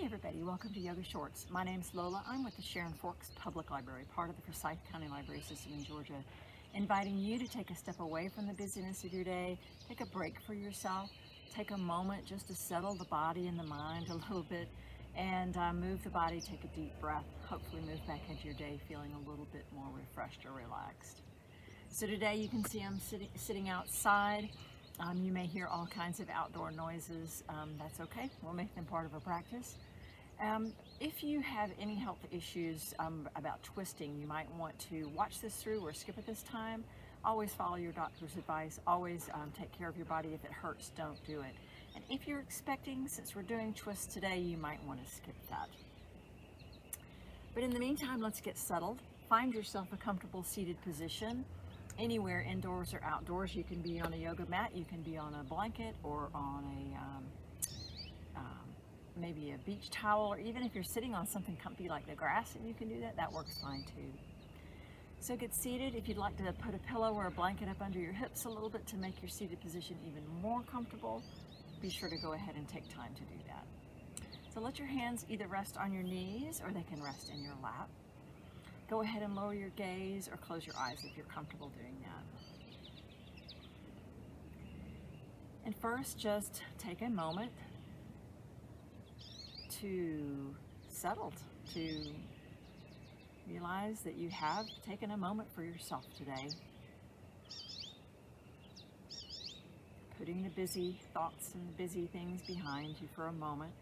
everybody, welcome to Yoga Shorts. My name's Lola. I'm with the Sharon Forks Public Library, part of the Forsyth County Library System in Georgia, inviting you to take a step away from the busyness of your day, take a break for yourself, take a moment just to settle the body and the mind a little bit, and move the body, take a deep breath, hopefully move back into your day feeling a little bit more refreshed or relaxed. So today you can see I'm sitting outside. You may hear all kinds of outdoor noises. That's okay. We'll make them part of our practice. If you have any health issues about twisting, you might want to watch this through or skip it this time. Always follow your doctor's advice. Always take care of your body. If it hurts, don't do it. And if you're expecting, since we're doing twists today, you might want to skip that. But in the meantime, let's get settled. Find yourself a comfortable seated position. Anywhere, indoors or outdoors. You can be on a yoga mat, you can be on a blanket or on a maybe a beach towel, or even if you're sitting on something comfy like the grass and you can do that, that works fine too. So get seated. If you'd like to put a pillow or a blanket up under your hips a little bit to make your seated position even more comfortable, be sure to go ahead and take time to do that. So let your hands either rest on your knees or they can rest in your lap. Go ahead and lower your gaze or close your eyes if you're comfortable doing that. And first, just take a moment to settle, to realize that you have taken a moment for yourself today. Putting the busy thoughts and busy things behind you for a moment.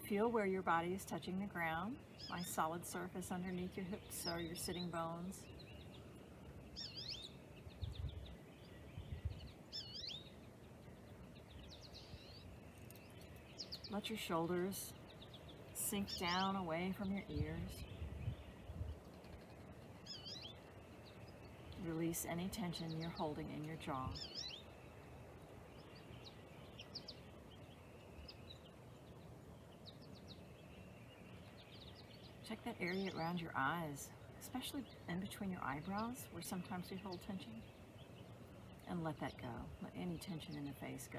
Feel where your body is touching the ground, nice solid surface underneath your hips or your sitting bones. Let your shoulders sink down away from your ears. Release any tension you're holding in your jaw. Check that area around your eyes, especially in between your eyebrows where sometimes we hold tension. And let that go. Let any tension in the face go.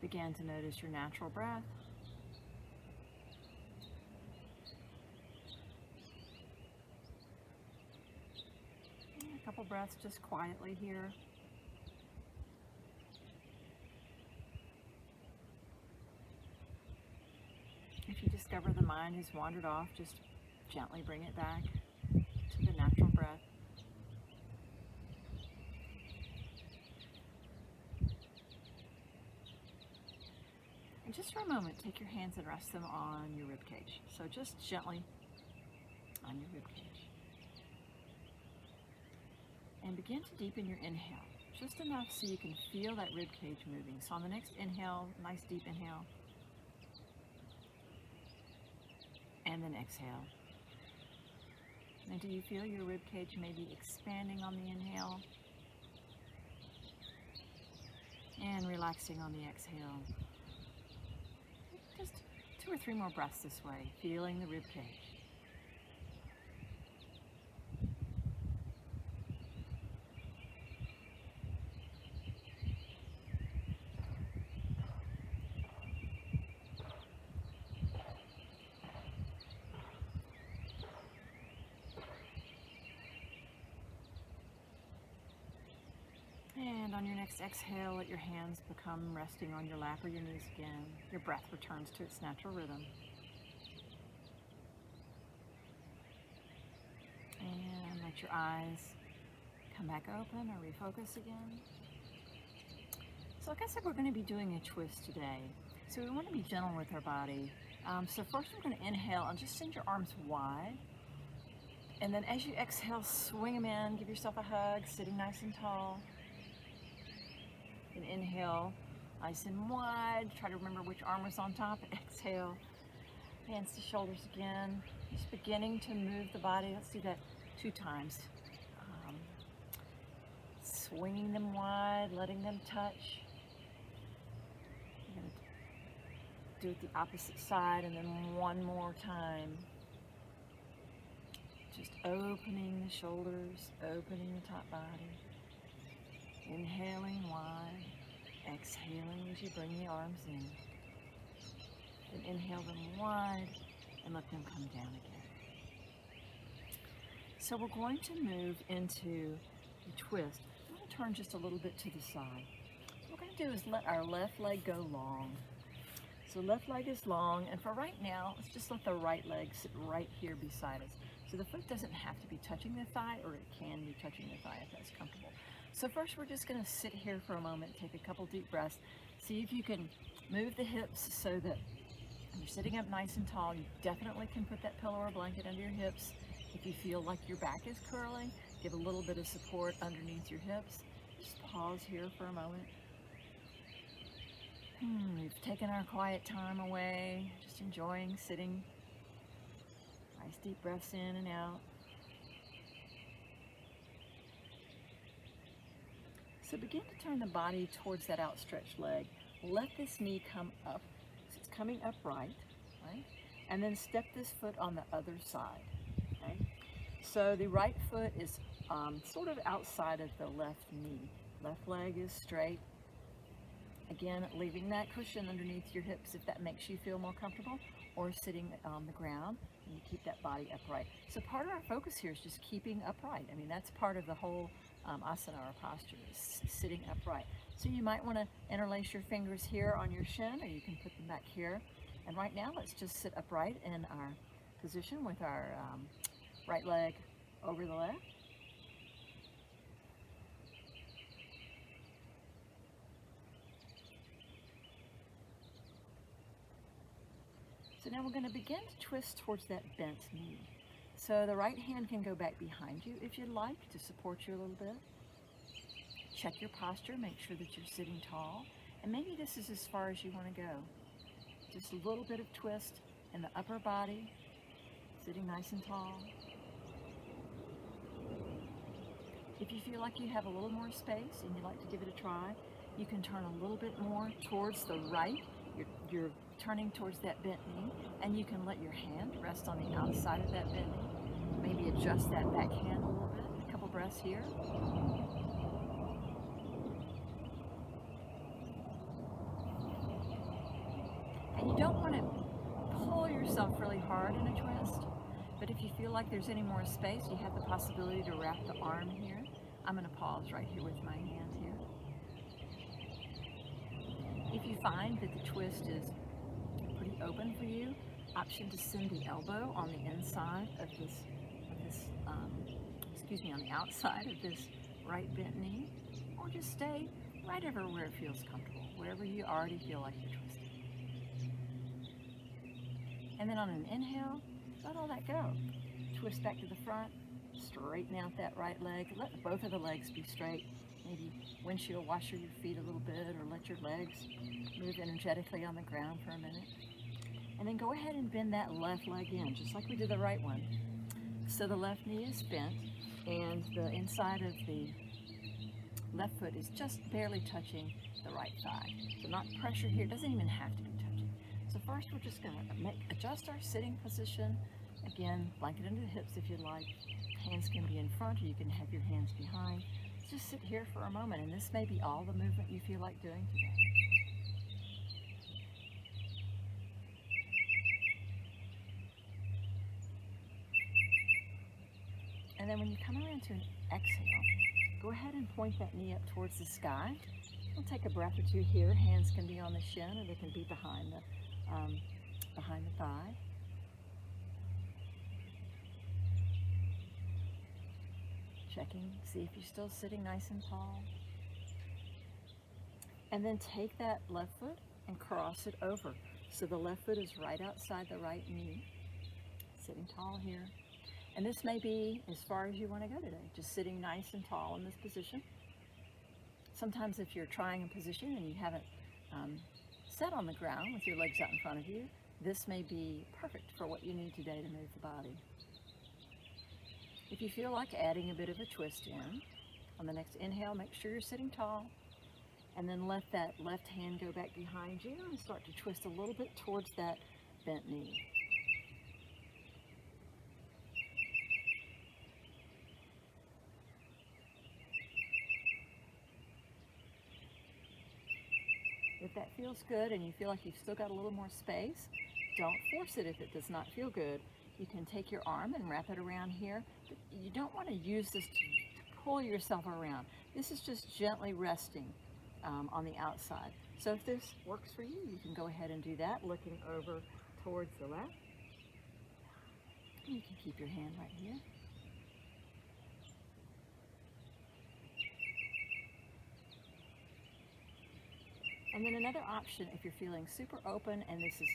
Begin to notice your natural breath. A couple breaths just quietly here. If you discover the mind has wandered off, just gently bring it back to the natural breath. And just for a moment, take your hands and rest them on your rib cage. So just gently on your rib cage. And begin to deepen your inhale, just enough so you can feel that rib cage moving. So on the next inhale, nice deep inhale. And then exhale. And do you feel your rib cage maybe expanding on the inhale? And relaxing on the exhale. Just 2 or 3 more breaths this way, feeling the rib cage. And on your next exhale, let your hands become resting on your lap or your knees again. Your breath returns to its natural rhythm. And let your eyes come back open or refocus again. So like I said, we're going to be doing a twist today. So we want to be gentle with our body. So first we're going to inhale and just send your arms wide. And then as you exhale, swing them in, give yourself a hug, sitting nice and tall. And inhale, nice and wide. Try to remember which arm was on top. Exhale, hands to shoulders again. Just beginning to move the body. Let's do that 2 times. Swinging them wide, letting them touch. You're going Do it the opposite side, and then one more time. Just opening the shoulders, opening the top body. Inhaling wide, exhaling as you bring the arms in. Then inhale them wide and let them come down again. So we're going to move into the twist. I'm going to turn just a little bit to the side. What we're going to do is let our left leg go long. So left leg is long, and for right now, let's just let the right leg sit right here beside us. So the foot doesn't have to be touching the thigh, or it can be touching the thigh if that's comfortable. So first we're just going to sit here for a moment, take a couple deep breaths. See if you can move the hips so that you're sitting up nice and tall. You definitely can put that pillow or blanket under your hips. If you feel like your back is curling, give a little bit of support underneath your hips. Just pause here for a moment. We've taken our quiet time away, just enjoying sitting. Nice deep breaths in and out. So begin to turn the body towards that outstretched leg. Let this knee come up. So it's coming upright, right? And then step this foot on the other side, okay? So the right foot is sort of outside of the left knee. Left leg is straight. Again, leaving that cushion underneath your hips if that makes you feel more comfortable, or sitting on the ground, and you keep that body upright. So part of our focus here is just keeping upright. I mean, that's part of the whole asana or posture, is sitting upright. So you might want to interlace your fingers here on your shin, or you can put them back here. And right now, let's just sit upright in our position with our right leg over the left. So now we're going to begin to twist towards that bent knee. So the right hand can go back behind you if you'd like to support you a little bit. Check your posture, make sure that you're sitting tall. And maybe this is as far as you want to go. Just a little bit of twist in the upper body, sitting nice and tall. If you feel like you have a little more space and you'd like to give it a try, you can turn a little bit more towards the right. You're turning towards that bent knee, and you can let your hand rest on the outside of that bent knee. Maybe adjust that back hand a little bit. A couple breaths here. And you don't want to pull yourself really hard in a twist, but if you feel like there's any more space, you have the possibility to wrap the arm here. I'm going to pause right here with my hand here. If you find that the twist is pretty open for you, option to send the elbow on the inside of this on the outside of this right bent knee, or just stay right over where it feels comfortable, wherever you already feel like you're twisting. And then on an inhale, let all that go. Twist back to the front, straighten out that right leg, let both of the legs be straight. Maybe windshield washer your feet a little bit, or let your legs move energetically on the ground for a minute. And then go ahead and bend that left leg in, just like we did the right one. So the left knee is bent, and the inside of the left foot is just barely touching the right thigh. So not pressure here, it doesn't even have to be touching. So first we're just going to adjust our sitting position. Again, blanket under the hips if you'd like. Hands can be in front, or you can have your hands behind. Just sit here for a moment, and this may be all the movement you feel like doing today. And then when you come around to an exhale, go ahead and point that knee up towards the sky. We'll take a breath or two here. Hands can be on the shin, or they can be behind the thigh. Checking, see if you're still sitting nice and tall. And then take that left foot and cross it over. So the left foot is right outside the right knee. Sitting tall here. And this may be as far as you want to go today, just sitting nice and tall in this position. Sometimes if you're trying a position and you haven't sat on the ground with your legs out in front of you, this may be perfect for what you need today to move the body. If you feel like adding a bit of a twist in, on the next inhale, make sure you're sitting tall. And then let that left hand go back behind you and start to twist a little bit towards that bent knee. If that feels good and you feel like you've still got a little more space, don't force it if it does not feel good. You can take your arm and wrap it around here. But you don't want to use this to pull yourself around. This is just gently resting on the outside. So if this works for you, you can go ahead and do that, looking over towards the left. You can keep your hand right here. And then another option, if you're feeling super open and this is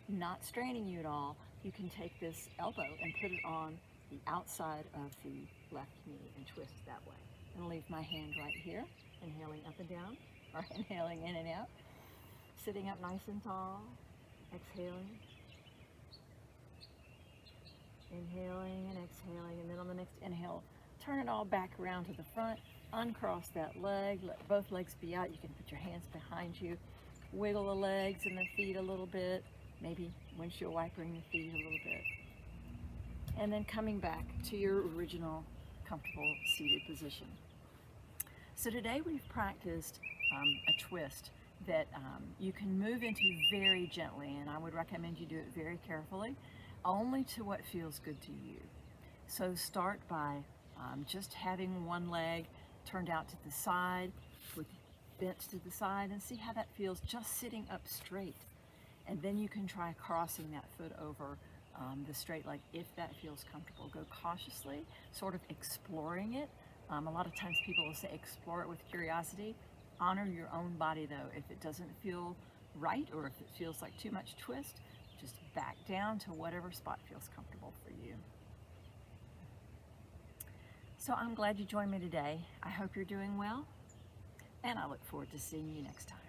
not straining you at all, you can take this elbow and put it on the outside of the left knee and twist that way. And leave my hand right here, inhaling up and down, or inhaling in and out. Sitting up nice and tall, exhaling. Inhaling and exhaling, and then on the next inhale, turn it all back around to the front, uncross that leg, let both legs be out. You can put your hands behind you, wiggle the legs and the feet a little bit, maybe windshield wipering the feet a little bit. And then coming back to your original comfortable seated position. So today we've practiced a twist that you can move into very gently, and I would recommend you do it very carefully, only to what feels good to you. So start by just having one leg turned out to the side, with bent to the side, and see how that feels just sitting up straight. And then you can try crossing that foot over the straight leg if that feels comfortable. Go cautiously, sort of exploring it. A lot of times people will say explore it with curiosity. Honor your own body though. If it doesn't feel right or if it feels like too much twist, just back down to whatever spot feels comfortable for you. So I'm glad you joined me today. I hope you're doing well, and I look forward to seeing you next time.